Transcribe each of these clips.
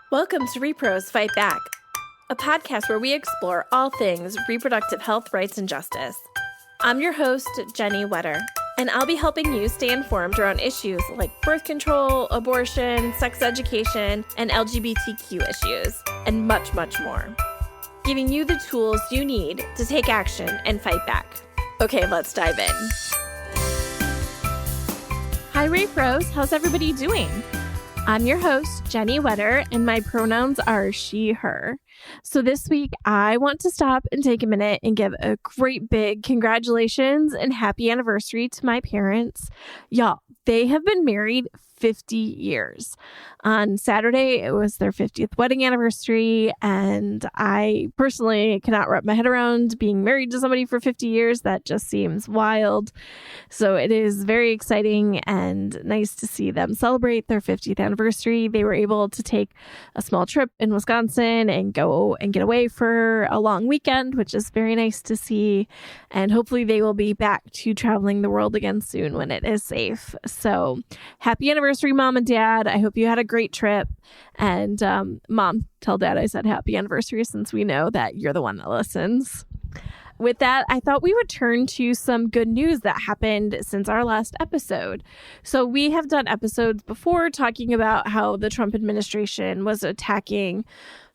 Welcome to rePROs Fight Back, a podcast where we explore all things reproductive health, rights, and justice. I'm your host, Jenny Wetter, and I'll be helping you stay informed around issues like birth control, abortion, sex education, and LGBTQ issues, and much, much more. Giving you the tools you need to take action and fight back. Okay, let's dive in. Hi, rePROs. How's everybody doing? I'm your host, Jenny Wetter, and my pronouns are she, her. So this week, I want to stop and take a minute and give a great big congratulations and happy anniversary to my parents. Y'all, they have been married 50 years. On Saturday, it was their 50th wedding anniversary, and I personally cannot wrap my head around being married to somebody for 50 years. That just seems wild. So it is very exciting and nice to see them celebrate their 50th anniversary. They were able to take a small trip in Wisconsin and go and get away for a long weekend, which is very nice to see. And hopefully they will be back to traveling the world again soon when it is safe. So happy anniversary, Mom and Dad. I hope you had a great trip. And Mom, tell Dad I said happy anniversary since we know that you're the one that listens. With that, I thought we would turn to some good news that happened since our last episode. So we have done episodes before talking about how the Trump administration was attacking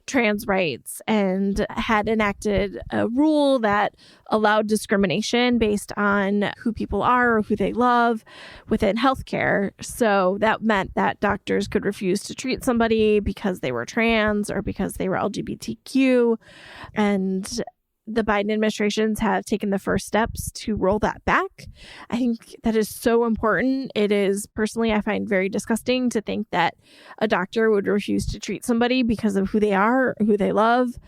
trans rights and had enacted a rule that allowed discrimination based on who people are or who they love within healthcare. So that meant that doctors could refuse to treat somebody because they were trans or because they were LGBTQ. And the Biden administrations have taken the first steps to roll that back. I think that is so important. It is personally, I find very disgusting to think that a doctor would refuse to treat somebody because of who they are, or who they love.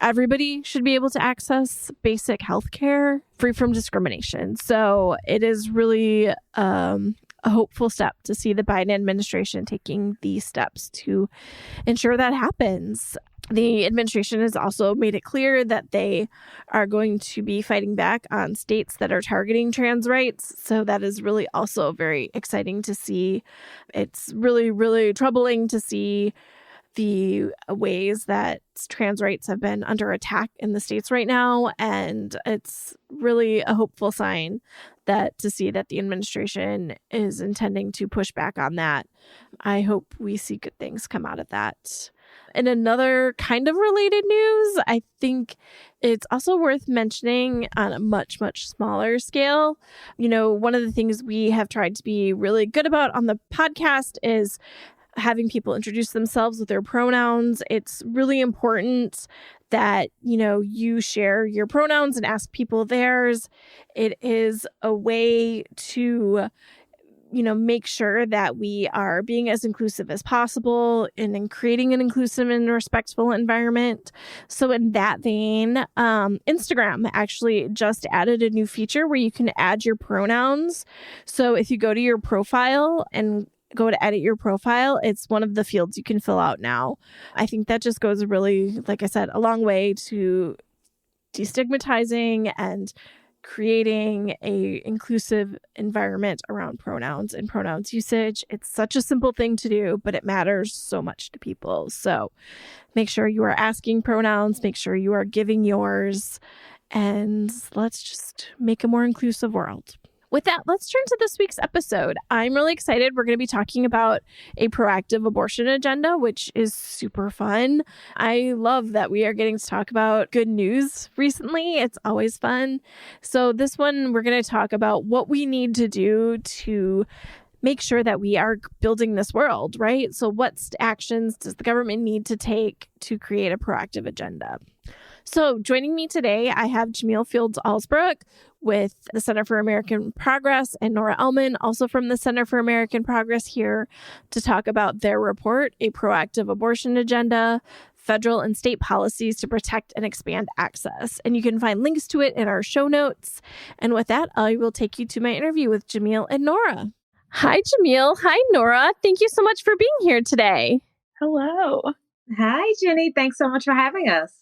Everybody should be able to access basic health care free from discrimination. So it is really a hopeful step to see the Biden administration taking these steps to ensure that happens. The administration has also made it clear that they are going to be fighting back on states that are targeting trans rights. So that is really also very exciting to see. It's really, really troubling to see the ways that trans rights have been under attack in the states right now. And it's really a hopeful sign that to see that the administration is intending to push back on that. I hope we see good things come out of that. And another kind of related news, I think it's also worth mentioning on a much, much smaller scale. You know, one of the things we have tried to be really good about on the podcast is having people introduce themselves with their pronouns. It's really important that, you know, you share your pronouns and ask people theirs. It is a way to make sure that we are being as inclusive as possible and in creating an inclusive and respectful environment. So in that vein, Instagram actually just added a new feature where you can add your pronouns. So if you go to your profile and go to edit your profile, it's one of the fields you can fill out now. I think that just goes really, like I said, a long way to destigmatizing and creating a inclusive environment around pronouns and pronouns usage. It's such a simple thing to do, but it matters so much to people. So make sure you are asking pronouns, make sure you are giving yours, and let's just make a more inclusive world. With that, let's turn to this week's episode. I'm really excited. We're going to be talking about a proactive abortion agenda, which is super fun. I love that we are getting to talk about good news recently. It's always fun. So this one, we're going to talk about what we need to do to make sure that we are building this world, right? So what actions does the government need to take to create a proactive agenda? So joining me today, I have Jamil Fields-Alsbrook with the Center for American Progress and Nora Ellman, also from the Center for American Progress, here to talk about their report, A Proactive Abortion Agenda, Federal and State Policies to Protect and Expand Access. And you can find links to it in our show notes. And with that, I will take you to my interview with Jamil and Nora. Hi, Jamil. Hi, Nora. Thank you so much for being here today. Hello. Hi, Jenny. Thanks so much for having us.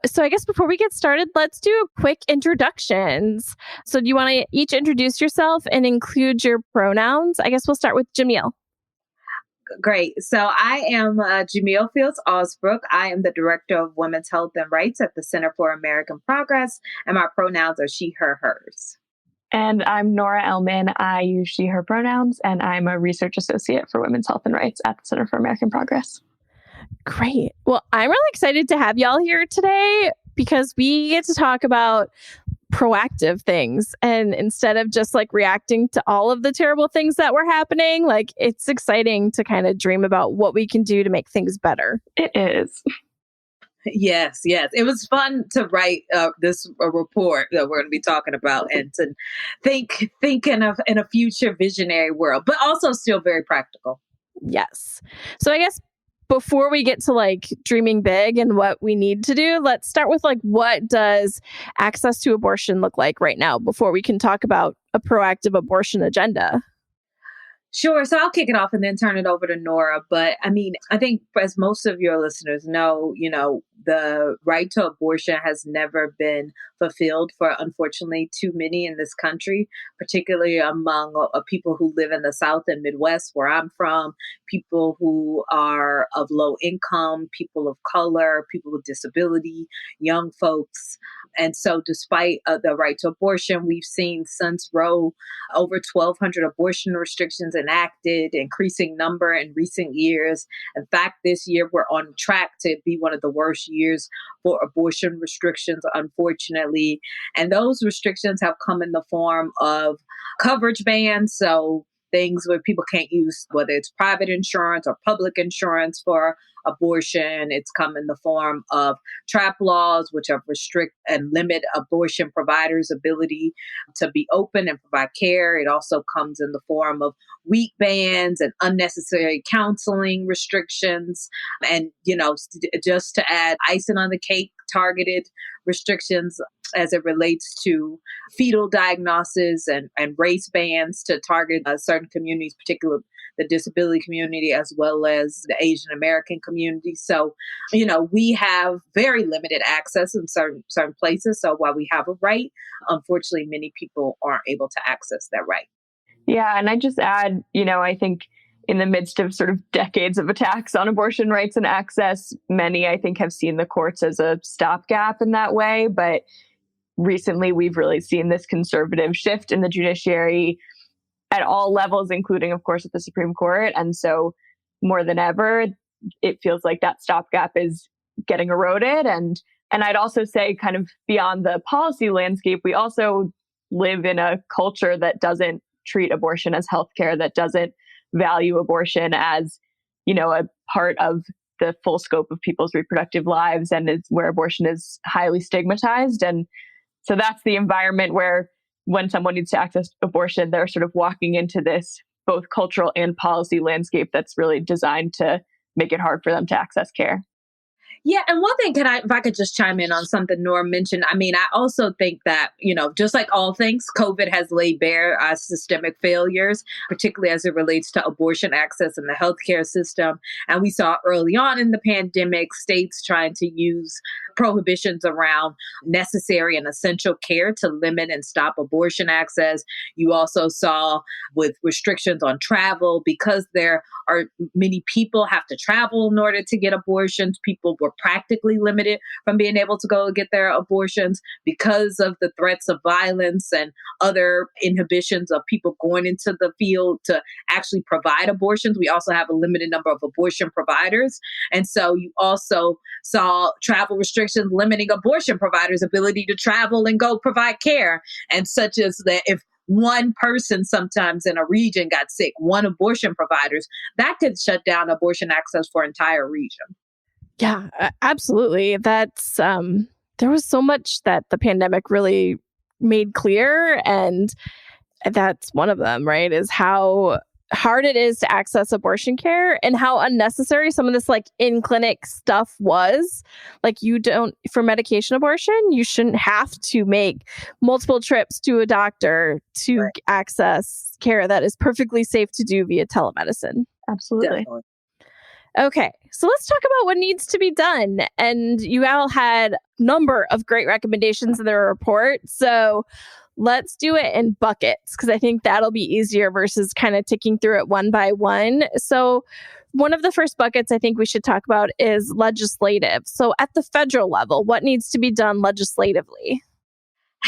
So I guess before we get started, let's do quick introductions. So do you want to each introduce yourself and include your pronouns? I guess we'll start with Jamil. Great. So I am Jamil Fields Osbrook. I am the Director of Women's Health and Rights at the Center for American Progress, and my pronouns are she, her, hers. And I'm Nora Ellman. I use she, her pronouns, and I'm a research associate for women's health and rights at the Center for American Progress. Great. Well, I'm really excited to have y'all here today because we get to talk about proactive things. And instead of just like reacting to all of the terrible things that were happening, like it's exciting to kind of dream about what we can do to make things better. It is. Yes. It was fun to write this report that we're going to be talking about and to think in a future visionary world, but also still very practical. Yes. So I guess before we get to like dreaming big and what we need to do, let's start with like, what does access to abortion look like right now before we can talk about a proactive abortion agenda? Sure. So I'll kick it off and then turn it over to Nora. But I mean, I think as most of your listeners know, the right to abortion has never been fulfilled for, unfortunately, too many in this country, particularly among people who live in the South and Midwest, where I'm from, people who are of low income, people of color, people with disability, young folks. And so despite the right to abortion, we've seen since Roe over 1,200 abortion restrictions enacted, increasing number in recent years. In fact, this year we're on track to be one of the worst years for abortion restrictions, unfortunately. And those restrictions have come in the form of coverage bans. So things where people can't use, whether it's private insurance or public insurance for abortion. It's come in the form of trap laws, which have restrict and limit abortion providers' ability to be open and provide care. It also comes in the form of week bans and unnecessary counseling restrictions. And, just to add icing on the cake, targeted restrictions as it relates to fetal diagnosis and race bans to target certain communities, particularly the disability community, as well as the Asian American community. So, we have very limited access in certain places. So while we have a right, unfortunately, many people aren't able to access that right. Yeah. And I just add, I think in the midst of sort of decades of attacks on abortion rights and access, many, I think, have seen the courts as a stopgap in that way. But recently, we've really seen this conservative shift in the judiciary at all levels, including, of course, at the Supreme Court. And so more than ever, it feels like that stopgap is getting eroded. And I'd also say, kind of beyond the policy landscape, we also live in a culture that doesn't treat abortion as healthcare, that doesn't value abortion as, a part of the full scope of people's reproductive lives, and is where abortion is highly stigmatized. And so that's the environment where when someone needs to access abortion, they're sort of walking into this both cultural and policy landscape that's really designed to make it hard for them to access care. Yeah. And one thing, if I could just chime in on something Nora mentioned, I mean, I also think that, just like all things, COVID has laid bare our systemic failures, particularly as it relates to abortion access in the healthcare system. And we saw early on in the pandemic, states trying to use prohibitions around necessary and essential care to limit and stop abortion access. You also saw with restrictions on travel, because there are many people have to travel in order to get abortions. People were practically limited from being able to go get their abortions because of the threats of violence and other inhibitions of people going into the field to actually provide abortions. We also have a limited number of abortion providers. And so you also saw travel restrictions limiting abortion providers' ability to travel and go provide care. And such as that if one person sometimes in a region got sick, one abortion providers, that could shut down abortion access for an entire region. Yeah, absolutely. That's there was so much that the pandemic really made clear, and that's one of them, right? Is how hard it is to access abortion care and how unnecessary some of this like in-clinic stuff was. Like for medication abortion, you shouldn't have to make multiple trips to a doctor to access care that is perfectly safe to do via telemedicine. Absolutely. Definitely. Okay, so let's talk about what needs to be done. And you all had a number of great recommendations in the report. So let's do it in buckets, because I think that'll be easier versus kind of ticking through it one by one. So One of the first buckets I think we should talk about is legislative. So at the federal level, what needs to be done legislatively?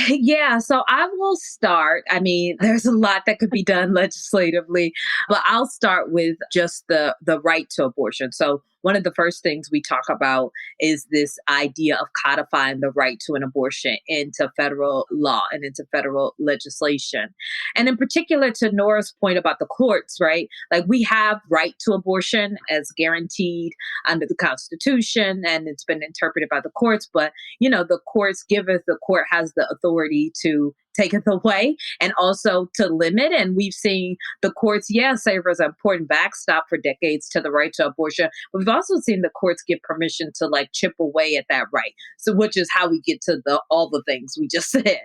Yeah, so I will start. I mean, there's a lot that could be done legislatively, but I'll start with just the right to abortion. So one of the first things we talk about is this idea of codifying the right to an abortion into federal law and into federal legislation. And in particular, to Nora's point about the courts, right? Like we have right to abortion as guaranteed under the Constitution, and it's been interpreted by the courts, but the courts giveth, the court has the authority to take it away and also to limit. And we've seen the courts, serve as an important backstop for decades to the right to abortion. But we've also seen the courts give permission to like chip away at that right. So which is how we get to all the things we just said.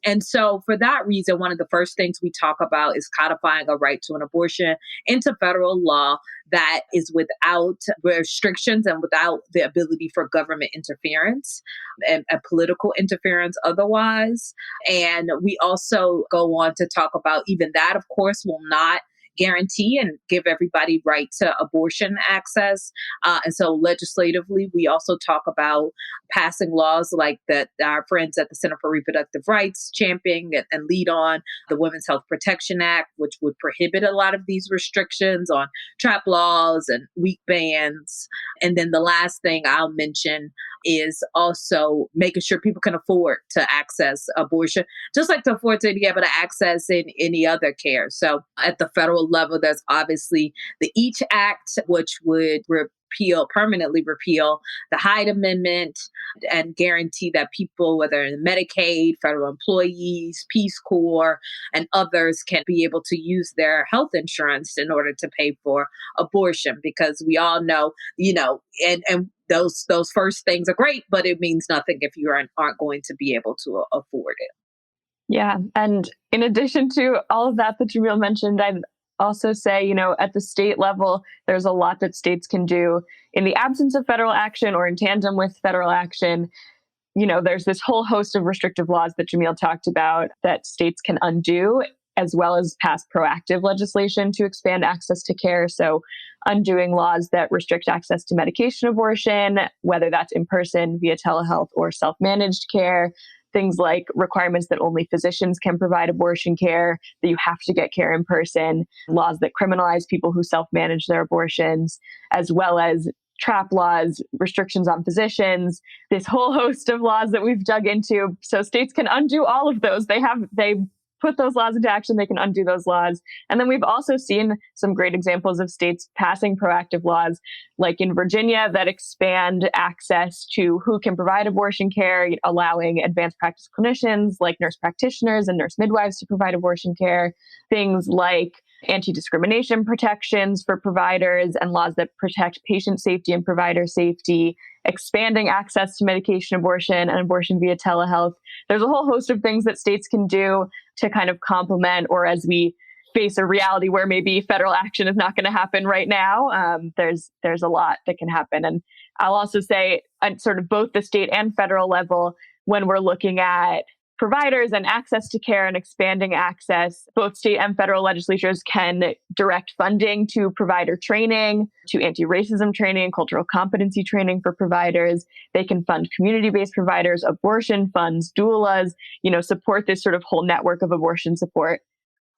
And so for that reason, one of the first things we talk about is codifying a right to an abortion into federal law that is without restrictions and without the ability for government interference and political interference otherwise. And we also go on to talk about even that, of course, will not guarantee and give everybody right to abortion access. And so legislatively, we also talk about passing laws like that our friends at the Center for Reproductive Rights champion and lead on the Women's Health Protection Act, which would prohibit a lot of these restrictions on trap laws and week bans. And then the last thing I'll mention is also making sure people can afford to access abortion, just like to afford to be able to access in any other care. So at the federal level, there's obviously the EACH Act, which would permanently repeal the Hyde Amendment and guarantee that people, whether in Medicaid, federal employees, Peace Corps, and others can be able to use their health insurance in order to pay for abortion. Because we all know, and those first things are great, but it means nothing if you aren't going to be able to afford it. Yeah. And in addition to all of that Jamil mentioned, I'd also say, at the state level, there's a lot that states can do in the absence of federal action or in tandem with federal action. There's this whole host of restrictive laws that Jamil talked about that states can undo, as well as pass proactive legislation to expand access to care. So undoing laws that restrict access to medication abortion, whether that's in person, via telehealth, or self-managed care. Things like requirements that only physicians can provide abortion care, that you have to get care in person, laws that criminalize people who self-manage their abortions, as well as trap laws, restrictions on physicians, this whole host of laws that we've dug into. So states can undo all of those. They put those laws into action, they can undo those laws. And then we've also seen some great examples of states passing proactive laws, like in Virginia, that expand access to who can provide abortion care, allowing advanced practice clinicians like nurse practitioners and nurse midwives to provide abortion care. Things like anti-discrimination protections for providers and laws that protect patient safety and provider safety, expanding access to medication abortion and abortion via telehealth. There's a whole host of things that states can do to kind of complement, or as we face a reality where maybe federal action is not going to happen right now, there's a lot that can happen. And I'll also say at sort of both the state and federal level, when we're looking at providers and access to care and expanding access, both state and federal legislatures can direct funding to provider training, to anti-racism training, cultural competency training for providers. They can fund community-based providers, abortion funds, doulas, support this sort of whole network of abortion support.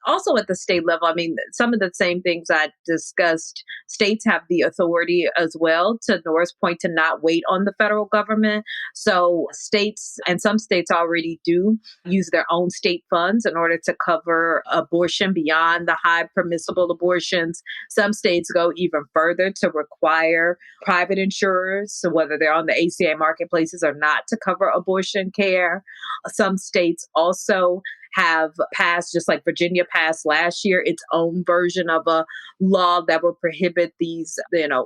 Also at the state level, I mean, some of the same things I discussed, states have the authority as well, to Nora's point, to not wait on the federal government. So states, and some states already do, use their own state funds in order to cover abortion beyond the high permissible abortions. Some states go even further to require private insurers, so whether they're on the ACA marketplaces or not, to cover abortion care. Some states also have passed, just like Virginia passed last year, its own version of a law that will prohibit these,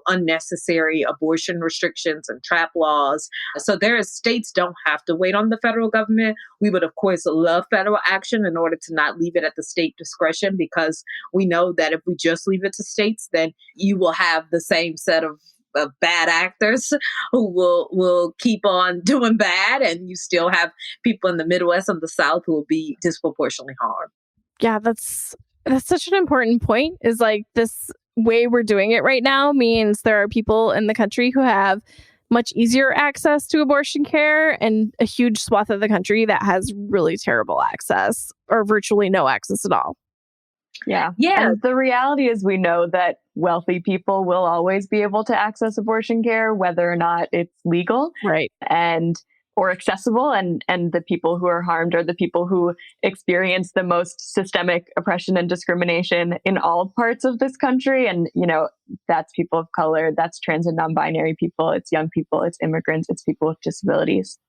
unnecessary abortion restrictions and trap laws. So states don't have to wait on the federal government. We would, of course, love federal action in order to not leave it at the state discretion, because we know that if we just leave it to states, then you will have the same set of bad actors who will keep on doing bad, and you still have people in the Midwest and the South who will be disproportionately harmed. Yeah, that's such an important point, is like this. way we're doing it right now means there are people in the country who have much easier access to abortion care and a huge swath of the country that has really terrible access or virtually no access at all. Yeah. Yeah. And the reality is we know that wealthy people will always be able to access abortion care, whether or not it's legal. Right. And or accessible. And the people who are harmed are the people who experience the most systemic oppression and discrimination in all parts of this country. And, you know, that's people of color, that's trans and non-binary people, it's young people, it's immigrants, it's people with disabilities.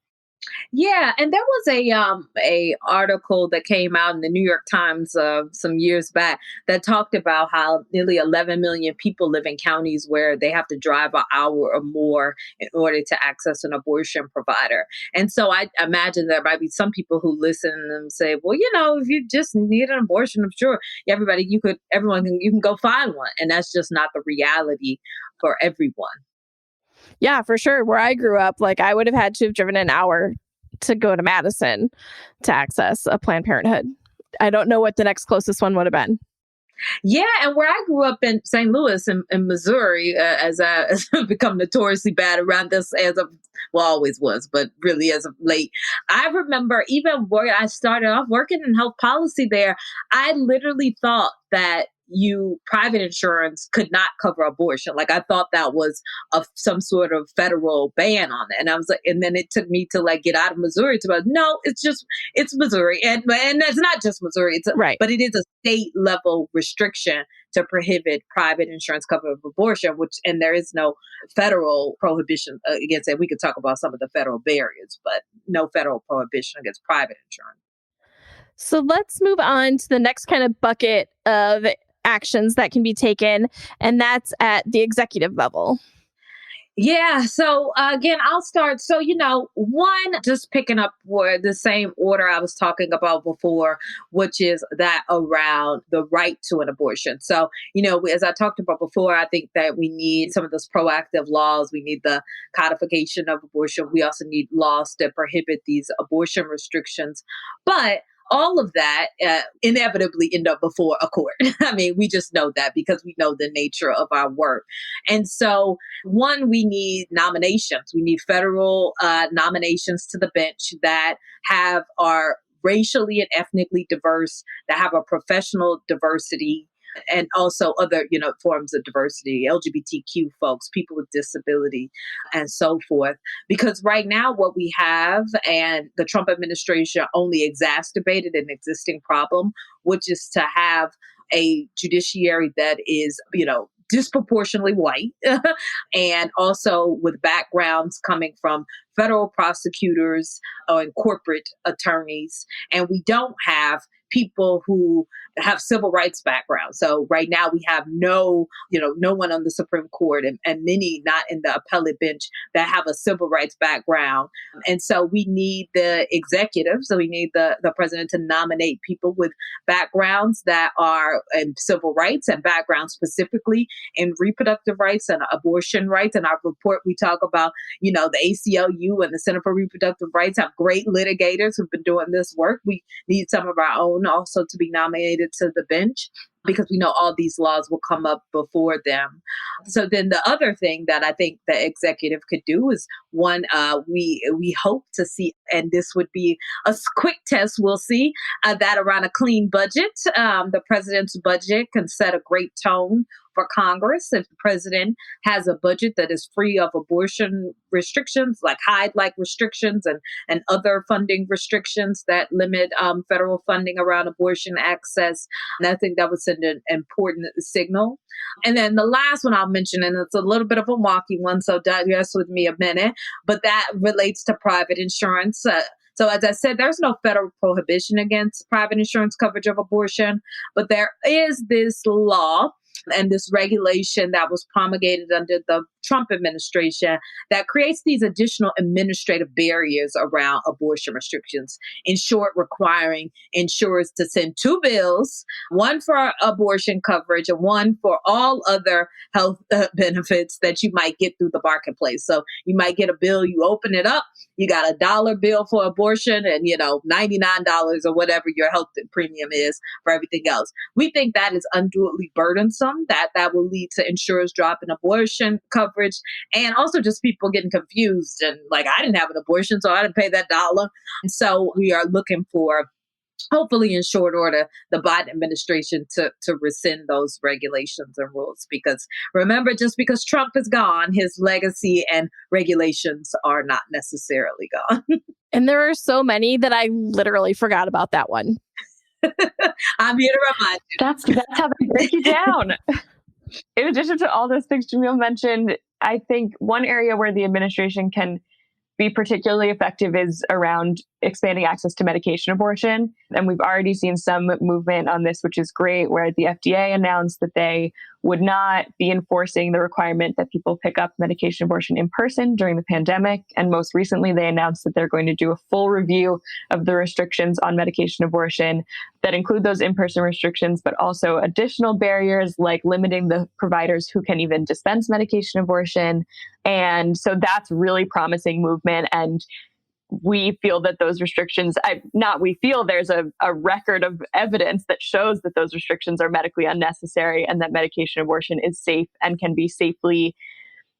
Yeah, and there was a article that came out in the New York Times some years back that talked about how nearly 11 million people live in counties where they have to drive an hour or more in order to access an abortion provider. And so I imagine there might be some people who listen and say, well, you know, if you just need an abortion, I'm sure you can go find one, and that's just not the reality for everyone. Yeah, for sure. Where I grew up, like I would have had to have driven an hour to go to Madison to access a Planned Parenthood. I don't know what the next closest one would have been. Yeah, and where I grew up in St. Louis in Missouri, as I've become notoriously bad around this always was, but really as of late, I remember even where I started off working in health policy there, I literally thought that private insurance could not cover abortion. Like I thought that was some sort of federal ban on it. And I was like, and then it took me to like get out of Missouri to like, no, it's Missouri. And it's not just Missouri, right. But it is a state level restriction to prohibit private insurance cover of abortion, and there is no federal prohibition against it. We could talk about some of the federal barriers, but no federal prohibition against private insurance. So let's move on to the next kind of bucket of actions that can be taken, and that's at the executive level. Yeah. So again, I'll start. So, one, just picking up where the same order I was talking about before, which is that around the right to an abortion. So, as I talked about before, I think that we need some of those proactive laws. We need the codification of abortion. We also need laws that prohibit these abortion restrictions. But all of that inevitably end up before a court. I mean, we just know that because we know the nature of our work. And so, one, we need nominations. We need federal nominations to the bench that are racially and ethnically diverse, that have a professional diversity, and also other, forms of diversity, LGBTQ folks, people with disability, and so forth. Because right now what we have, and the Trump administration only exacerbated an existing problem, which is to have a judiciary that is, disproportionately white and also with backgrounds coming from federal prosecutors and corporate attorneys. And we don't have people who have civil rights backgrounds. So right now we have no one on the Supreme Court and many not in the appellate bench that have a civil rights background. And so we need the executive. So we need the president to nominate people with backgrounds that are in civil rights and backgrounds specifically in reproductive rights and abortion rights. In our report, we talk about, the ACLU and the Center for Reproductive Rights have great litigators who've been doing this work. We need some of our own also to be nominated to the bench, because we know all these laws will come up before them. So then the other thing that I think the executive could do is, one, we hope to see, and this would be a quick test, we'll see, that around a clean budget. The president's budget can set a great tone for Congress. If the president has a budget that is free of abortion restrictions, like Hyde-like restrictions and other funding restrictions that limit federal funding around abortion access, and I think that would send an important signal. And then the last one I'll mention, and it's a little bit of a wonky one, so digest with me a minute, but that relates to private insurance. So as I said, there's no federal prohibition against private insurance coverage of abortion, but there is this law and this regulation that was promulgated under the Trump administration that creates these additional administrative barriers around abortion restrictions. In short, requiring insurers to send two bills, one for abortion coverage and one for all other health benefits that you might get through the marketplace. So you might get a bill, you open it up, you got $1 bill for abortion and, $99 or whatever your health premium is for everything else. We think that is unduly burdensome. burdensome, that will lead to insurers dropping abortion coverage, and also just people getting confused and like, I didn't have an abortion, so I didn't pay that dollar. And so we are looking for, hopefully in short order, the Biden administration to rescind those regulations and rules. Because remember, just because Trump is gone, his legacy and regulations are not necessarily gone. And there are so many that I literally forgot about that one. I'm here to remind you. That's how they break you down. In addition to all those things Jamil mentioned, I think one area where the administration can be particularly effective is around expanding access to medication abortion. And we've already seen some movement on this, which is great, where the FDA announced that they would not be enforcing the requirement that people pick up medication abortion in person during the pandemic. And most recently, they announced that they're going to do a full review of the restrictions on medication abortion that include those in-person restrictions, but also additional barriers like limiting the providers who can even dispense medication abortion. And so that's really promising movement. And we feel that those restrictions, there's a record of evidence that shows that those restrictions are medically unnecessary and that medication abortion is safe and can be safely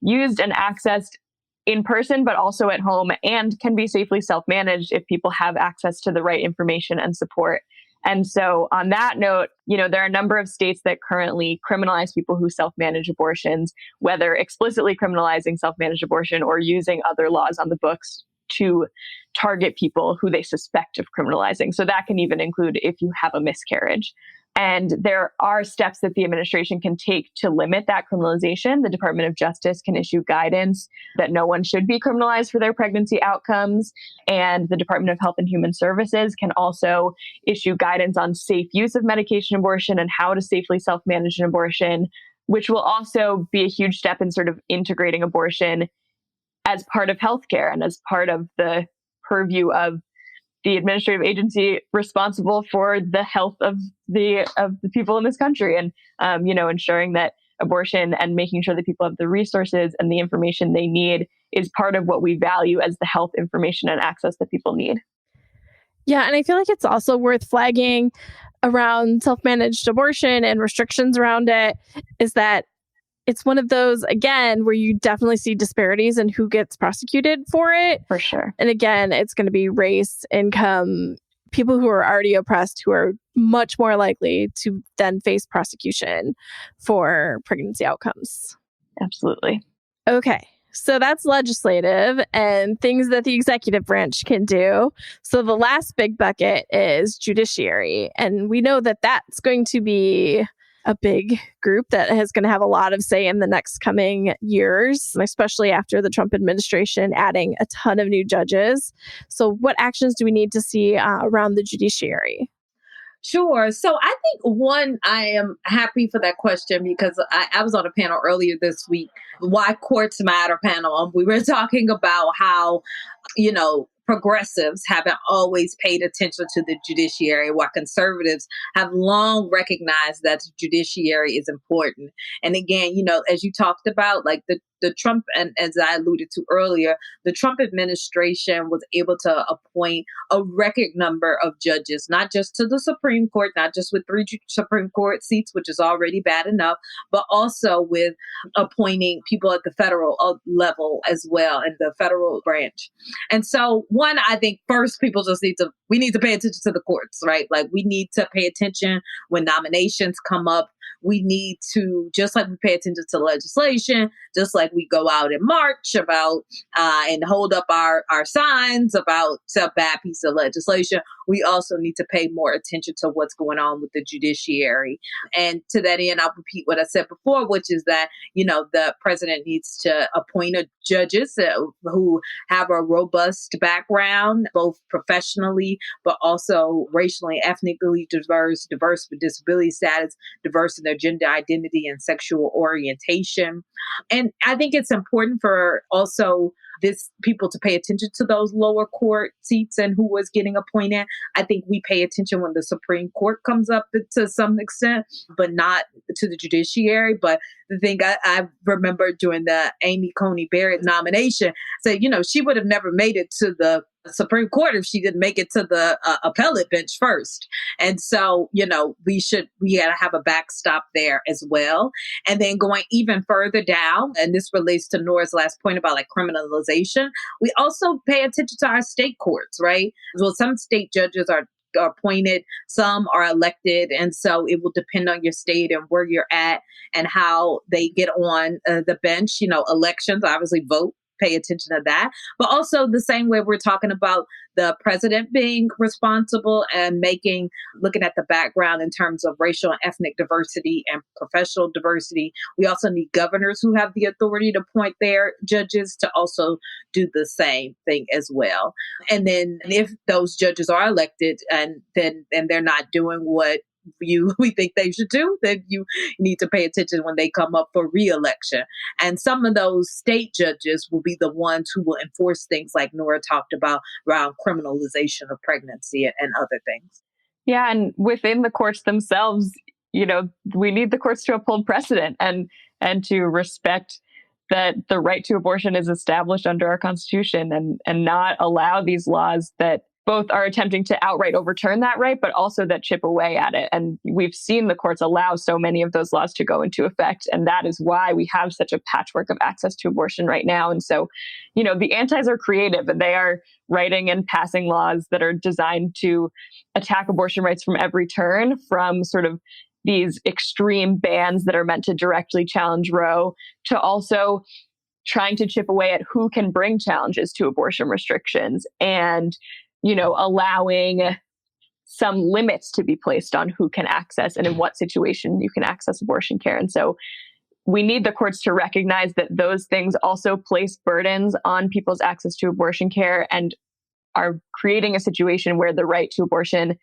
used and accessed in person, but also at home, and can be safely self-managed if people have access to the right information and support. And so on that note, there are a number of states that currently criminalize people who self-manage abortions, whether explicitly criminalizing self-managed abortion or using other laws on the books to target people who they suspect of criminalizing. So that can even include if you have a miscarriage. And there are steps that the administration can take to limit that criminalization. The Department of Justice can issue guidance that no one should be criminalized for their pregnancy outcomes. And the Department of Health and Human Services can also issue guidance on safe use of medication abortion and how to safely self-manage an abortion, which will also be a huge step in sort of integrating abortion as part of healthcare and as part of the purview of the administrative agency responsible for the health of the people in this country, and ensuring that abortion and making sure that people have the resources and the information they need is part of what we value as the health information and access that people need. Yeah, and I feel like it's also worth flagging around self-managed abortion and restrictions around it is that it's one of those, again, where you definitely see disparities in who gets prosecuted for it. For sure. And again, it's going to be race, income, people who are already oppressed, who are much more likely to then face prosecution for pregnancy outcomes. Absolutely. Okay. So that's legislative and things that the executive branch can do. So the last big bucket is judiciary. And we know that that's going to be a big group that is going to have a lot of say in the next coming years, especially after the Trump administration adding a ton of new judges. So what actions do we need to see around the judiciary? Sure. So I think I am happy for that question because I was on a panel earlier this week, Why Courts Matter panel. We were talking about how, progressives haven't always paid attention to the judiciary, while conservatives have long recognized that the judiciary is important. And again, as you talked about, like the Trump, and as I alluded to earlier, the Trump administration was able to appoint a record number of judges, not just to the Supreme Court, not just with 3 Supreme Court seats, which is already bad enough, but also with appointing people at the federal level as well in the federal branch. And so one, I think first people we need to pay attention to the courts, right? Like we need to pay attention when nominations come up. We need to, just like we pay attention to legislation, just like we go out and march about and hold up our signs about a bad piece of legislation, we also need to pay more attention to what's going on with the judiciary. And to that end, I'll repeat what I said before, which is that, the president needs to appoint judges who have a robust background, both professionally, but also racially, ethnically diverse with disability status, diverse in their gender identity and sexual orientation. And I think it's important for also people to pay attention to those lower court seats and who was getting appointed. I think we pay attention when the Supreme Court comes up to some extent, but not to the judiciary. But the thing I remember during the Amy Coney Barrett nomination, said, she would have never made it to the Supreme Court if she didn't make it to the appellate bench first. And so, we got to have a backstop there as well. And then going even further down, and this relates to Nora's last point about like criminalization, we also pay attention to our state courts, right? Well, some state judges are appointed, some are elected. And so it will depend on your state and where you're at and how they get on the bench. Elections, obviously vote, pay attention to that. But also the same way we're talking about the president being responsible and looking at the background in terms of racial and ethnic diversity and professional diversity. We also need governors who have the authority to appoint their judges to also do the same thing as well. And then if those judges are elected and they're not doing what we think they should do, then you need to pay attention when they come up for re-election. And some of those state judges will be the ones who will enforce things like Nora talked about around criminalization of pregnancy and other things. Yeah, and within the courts themselves, we need the courts to uphold precedent and to respect that the right to abortion is established under our Constitution and not allow these laws that both are attempting to outright overturn that right, but also that chip away at it. And we've seen the courts allow so many of those laws to go into effect. And that is why we have such a patchwork of access to abortion right now. And so, the antis are creative and they are writing and passing laws that are designed to attack abortion rights from every turn, from sort of these extreme bans that are meant to directly challenge Roe to also trying to chip away at who can bring challenges to abortion restrictions and allowing some limits to be placed on who can access and in what situation you can access abortion care. And so we need the courts to recognize that those things also place burdens on people's access to abortion care and are creating a situation where the right to abortion,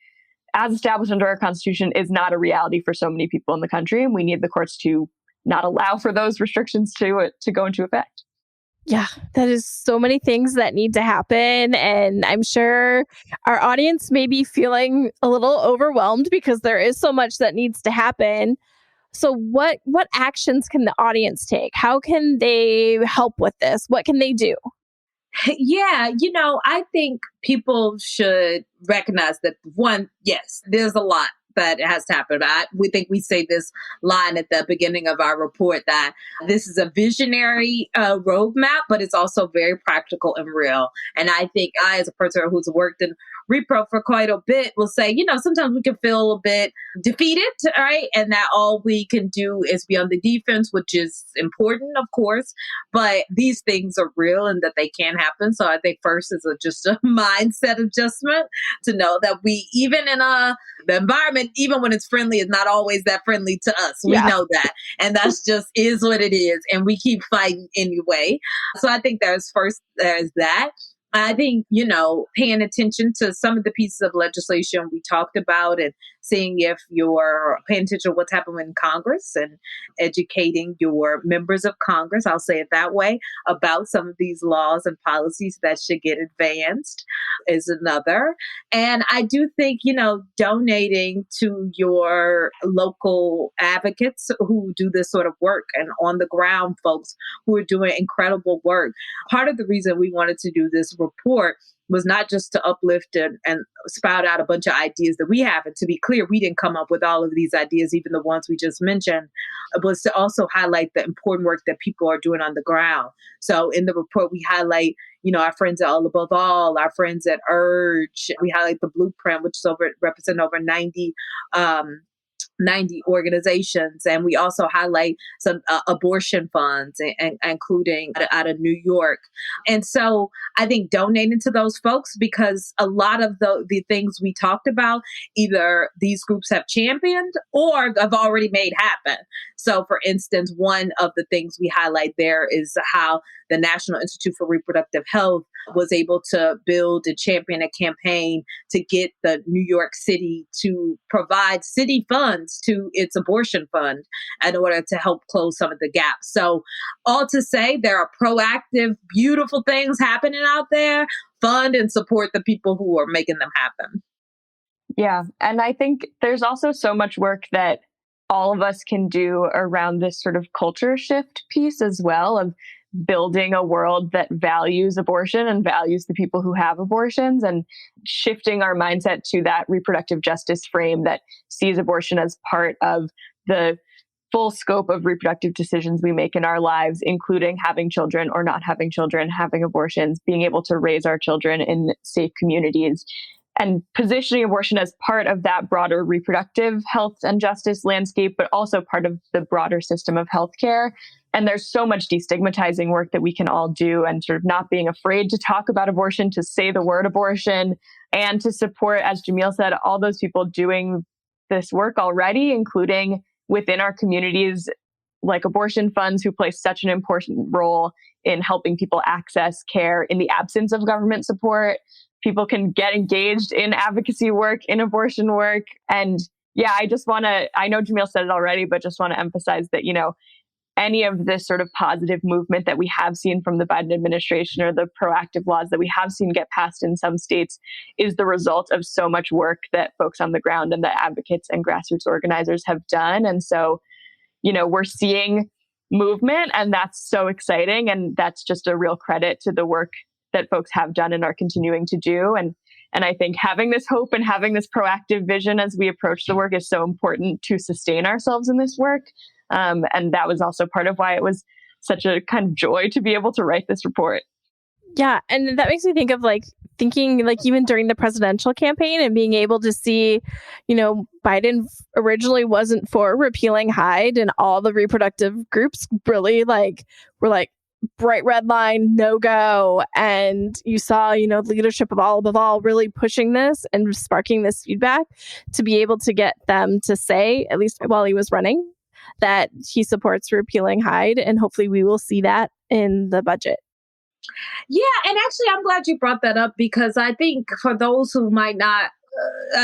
as established under our Constitution, is not a reality for so many people in the country. And we need the courts to not allow for those restrictions to go into effect. Yeah, that is so many things that need to happen. And I'm sure our audience may be feeling a little overwhelmed because there is so much that needs to happen. So what actions can the audience take? How can they help with this? What can they do? Yeah, I think people should recognize that, one, yes, there's a lot that has to happen. We think we say this line at the beginning of our report that this is a visionary roadmap, but it's also very practical and real. And I think I, as a person who's worked in repro for quite a bit, will say, sometimes we can feel a bit defeated, right? And that all we can do is be on the defense, which is important, of course, but these things are real and that they can happen. So I think first is just a mindset adjustment to know that we, even in the environment, even when it's friendly, is not always that friendly to us. We know that. And that's just is what it is. And we keep fighting anyway. So I think there's that. I think, paying attention to some of the pieces of legislation we talked about and seeing if you're paying attention to what's happening in Congress and educating your members of Congress, I'll say it that way, about some of these laws and policies that should get advanced is another. And I do think, donating to your local advocates who do this sort of work and on the ground folks who are doing incredible work. Part of the reason we wanted to do this report was not just to uplift and spout out a bunch of ideas that we have. And to be clear, we didn't come up with all of these ideas, even the ones we just mentioned, was to also highlight the important work that people are doing on the ground. So in the report, we highlight, our friends at All Above All, our friends at Urge. We highlight the Blueprint, which is represent over 90 organizations. And we also highlight some abortion funds, including out of New York. And so I think donating to those folks, because a lot of the things we talked about, either these groups have championed or have already made happen. So for instance, one of the things we highlight there is how the National Institute for Reproductive Health was able to build and champion a campaign to get the New York City to provide city funds to its abortion fund in order to help close some of the gaps. So all to say, there are proactive, beautiful things happening out there. Fund and support the people who are making them happen. Yeah. And I think there's also so much work that all of us can do around this sort of culture shift piece as well, of building a world that values abortion and values the people who have abortions, and shifting our mindset to that reproductive justice frame that sees abortion as part of the full scope of reproductive decisions we make in our lives, including having children or not having children, having abortions, being able to raise our children in safe communities, and positioning abortion as part of that broader reproductive health and justice landscape, but also part of the broader system of healthcare. And there's so much destigmatizing work that we can all do, and sort of not being afraid to talk about abortion, to say the word abortion, and to support, as Jamil said, all those people doing this work already, including within our communities, like abortion funds, who play such an important role in helping people access care in the absence of government support. People can get engaged in advocacy work, in abortion work. And yeah, I know Jamil said it already, but just want to emphasize that, any of this sort of positive movement that we have seen from the Biden administration, or the proactive laws that we have seen get passed in some states, is the result of so much work that folks on the ground and the advocates and grassroots organizers have done. And so, we're seeing movement, and that's so exciting. And that's just a real credit to the work that folks have done and are continuing to do. And I think having this hope and having this proactive vision as we approach the work is so important to sustain ourselves in this work. And that was also part of why it was such a kind of joy to be able to write this report. Yeah. And that makes me think of thinking even during the presidential campaign and being able to see, Biden originally wasn't for repealing Hyde, and all the reproductive groups really were bright red line, no go. And you saw, the leadership of All Above All really pushing this and sparking this feedback to be able to get them to say, at least while he was running, that he supports repealing Hyde. And hopefully we will see that in the budget. Yeah. And actually, I'm glad you brought that up, because I think for those who might not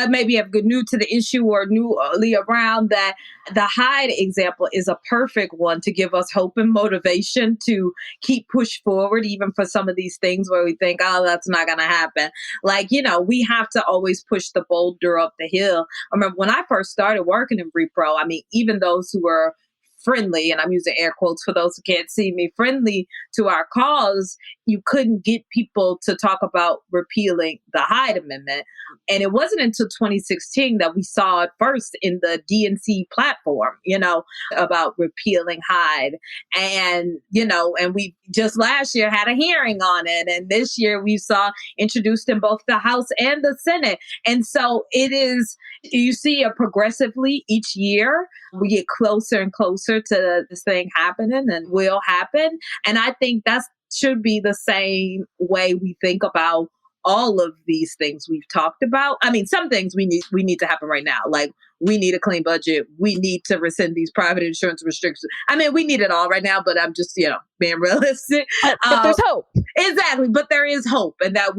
maybe have good new to the issue or newly around, that the Hyde example is a perfect one to give us hope and motivation to keep push forward, even for some of these things where we think, oh, that's not going to happen. We have to always push the boulder up the hill. I remember when I first started working in rePRO, even those who were friendly, and I'm using air quotes for those who can't see me, friendly to our cause, you couldn't get people to talk about repealing the Hyde Amendment. And it wasn't until 2016 that we saw it first in the DNC platform, about repealing Hyde. And, and we just last year had a hearing on it. And this year we saw introduced in both the House and the Senate. And so you see it progressively each year. We get closer and closer to this thing happening, and will happen. And I think that should be the same way we think about all of these things we've talked about. Some things we need to happen right now. Like, we need a clean budget. We need to rescind these private insurance restrictions. We need it all right now, but I'm just, being realistic. But there's hope. Exactly. But there is hope. And that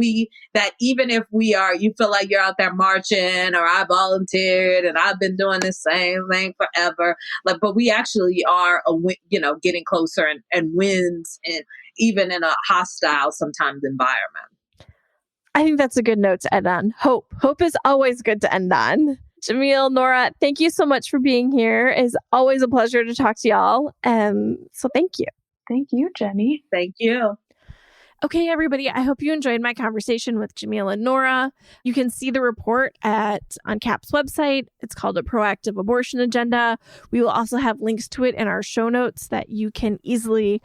even if you feel like you're out there marching, or I volunteered and I've been doing the same thing forever, but we actually are, getting closer and wins, and even in a hostile sometimes environment. I think that's a good note to end on. Hope. Hope is always good to end on. Jamil, Nora, thank you so much for being here. It's always a pleasure to talk to y'all. So thank you. Thank you, Jenny. Thank you. Okay, everybody, I hope you enjoyed my conversation with Jamil and Nora. You can see the report on CAP's website. It's called A Proactive Abortion Agenda. We will also have links to it in our show notes that you can easily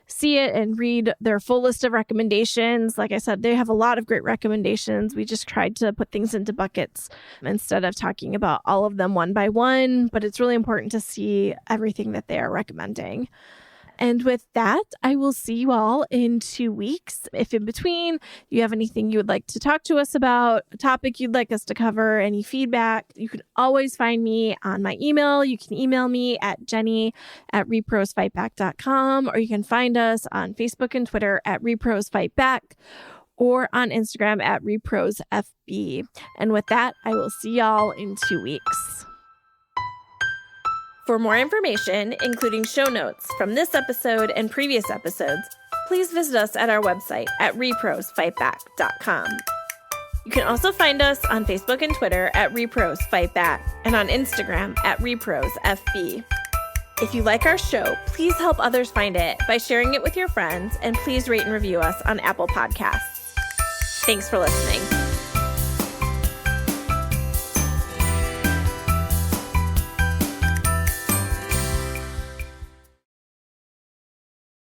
see it and read their full list of recommendations. Like I said, they have a lot of great recommendations. We just tried to put things into buckets instead of talking about all of them one by one, but it's really important to see everything that they are recommending. And with that, I will see you all in 2 weeks. If in between you have anything you would like to talk to us about, a topic you'd like us to cover, any feedback, you can always find me on my email. You can email me at jenny@reprosfightback.com, or you can find us on Facebook and Twitter at reprosfightback, or on Instagram at reprosfb. And with that, I will see y'all in 2 weeks. For more information, including show notes from this episode and previous episodes, please visit us at our website at reprosfightback.com. You can also find us on Facebook and Twitter at rePROs Fight Back and on Instagram at rePROs FB. If you like our show, please help others find it by sharing it with your friends, and please rate and review us on Apple Podcasts. Thanks for listening.